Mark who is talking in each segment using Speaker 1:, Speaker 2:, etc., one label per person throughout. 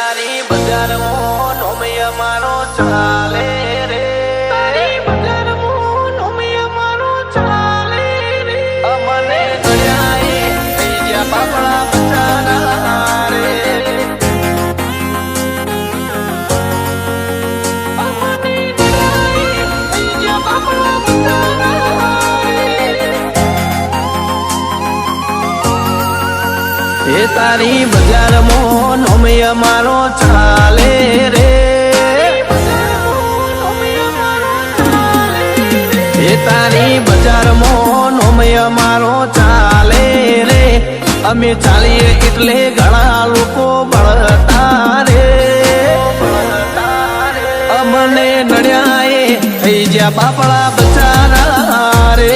Speaker 1: તારી બજારમાં નોમિયા મારો ચાલે રે, તારી બજારમાં નોમિયા મારો ચાલે રે. અમને દયાએ થઈ ગયા બાપડા બચારા રે. અમને દયાએ થઈ ગયા બાપડા બચારા રે. એ તારી બજારમાં નોમિયા મારો ચાલે રે, એ તારી બજારમાં નોમિયા મારો ચાલે રે. અમે ચાલીએ એટલે ઘણા લોકો બળતા રે. અમને નડ્યાએ થઈ ગયા બાપડા બચારા રે.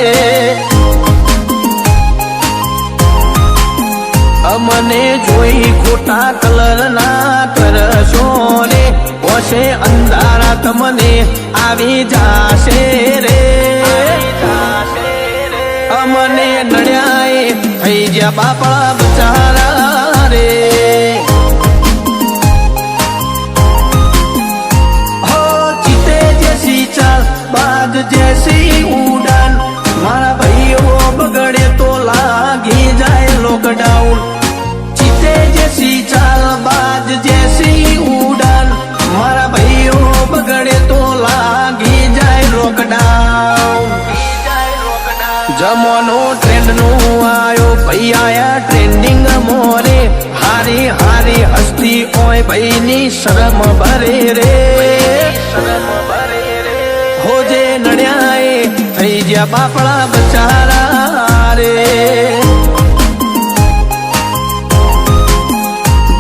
Speaker 1: અમને જોઈ ખોટા કલર ના કરશો રે, ઓછે અંધારા તમને આવી જાશે રે. અમને નડ્યાએ થઈ ગયા બાપડા બચારા રે. હો ચીતે જેસી ચાલ બાજ જેસી ઉડાન, મારા ભાઈઓ બગડે તો લાગી જાય લોકડાઉન. જેસી ચાલ બાજ જેસી ઉડાન, મારા ભાઈઓ બગડે તો લાગી જાય લોકડાઉન. જમાનો ટ્રેન્ડ નું આયો ભાઈ, આયા ટ્રેન્ડિંગ મોરે. હારી હારી હસ્તી ઓય ભાઈ ની શરમ ભરે રે. હોજે નડ્યાએ થઈ ગયા બાપડા બચારા રે.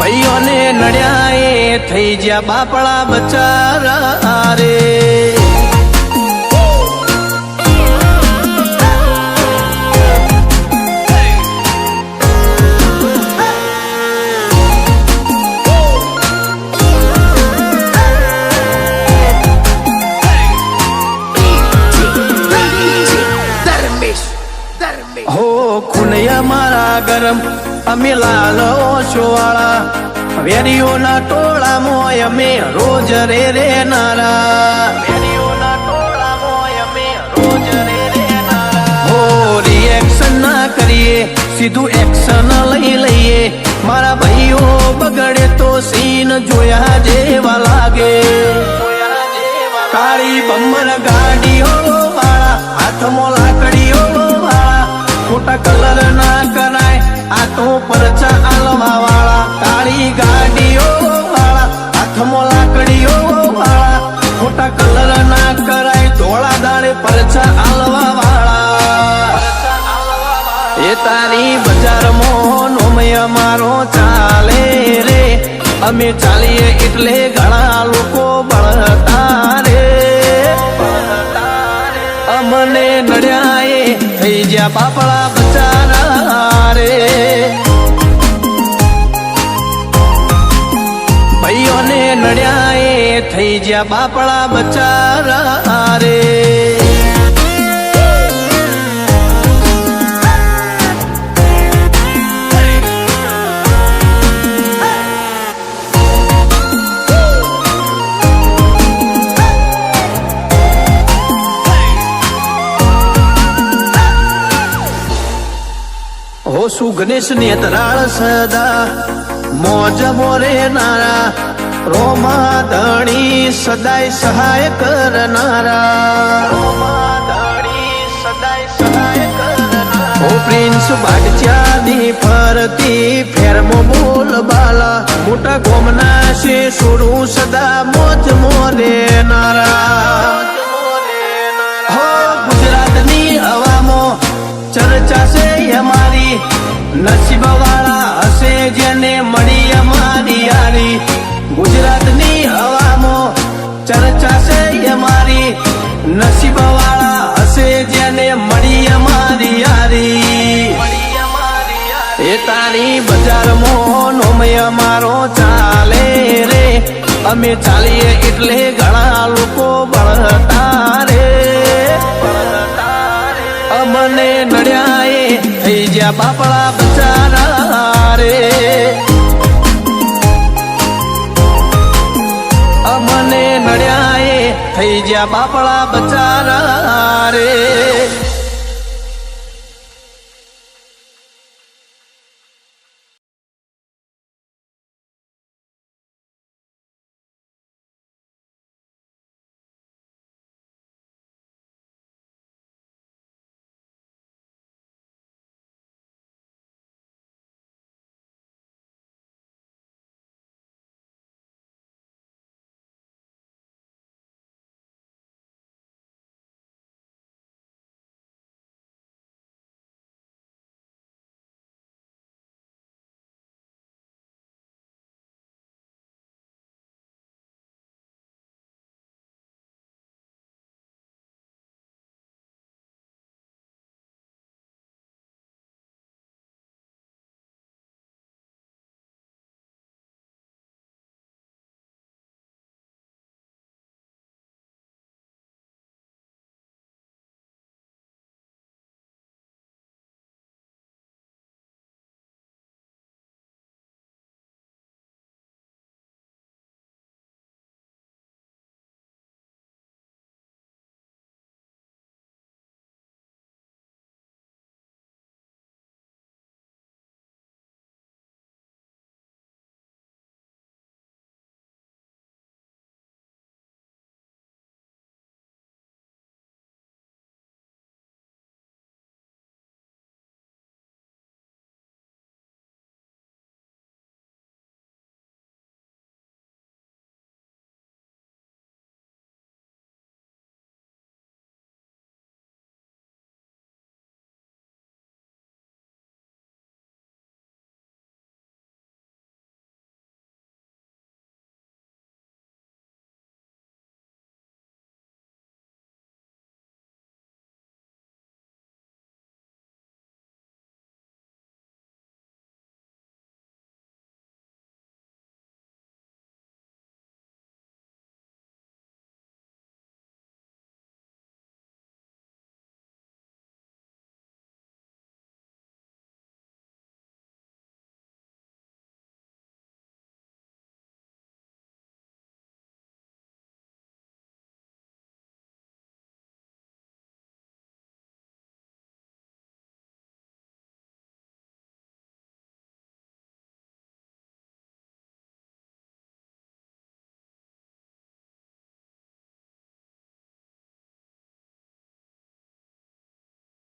Speaker 1: ભાઈઓને નડ્યાએ થઈ ગયા બાપડા બચારા રે. હો ખુનૈયા મારા ગરમ અમે લાલો શોવાળા, વેરીઓના ટોળા મોય અમે રોજ રે રે નારા. વેરીઓના ટોળા મોય અમે રોજ રે રે નારા. હો રિએક્શન ના કરીએ, સીધું એક્શન લઈ લઈએ. મારા ભાઈઓ બગડે તો સીન જોયા જેવા લાગે. કાળી બમ્બર ગાડીઓ વાળા, હાથમાં લાકડીઓ વાળા, ખોટા કલર ના કરાય આ તો પરચા આલવા વાળા. કાળી ગાડીઓ વાળા, હાથમાં લાકડીઓ વાળા, ખોટા કલર ના કરાય ધોળા દાડે પરચા આલવા વાળા. એ તારી બજારમાં નોમિયા મારો ચાલે રે. અમે ચાલીએ એટલે ઘણા લોકો બળતા રે. અમને નડ્યાએ થઈ ગયા બાપડા બચારા રે. ભાઈઓને નડ્યાએ થઈ ગયા બાપડા બચારા રે. હો શું ગણેશ નેતરાળ સદા મોજ મોરે નારા, રોમા ધણી સદાય સહાય કરનારા. ઓ પ્રિન્સ બાગચાની ફરતી ફેરમો બોલ બાલા, મોટા ગોમના છે છોડું સદા મોજ મોરે નારા. હો ગુજરાતની હવામાં ચર્ચા છે અમારી, નસીબ વાળા હશે જેને મળી અમારી યારી. ગુજરાતની હવામાં ચર્ચા છે અમારી, નસીબ વાળા હશે જેને મળી અમારી યારી. એ તારી બજારમાં નોમિયા મારો ચાલે રે. અમે ચાલીએ એટલે ઘણા લોકો બળતા રે. અમને નડ્યાએ થઈ ગયા બાપડા બચારા રે. થઈ જ્યા બાપડા બચારા રે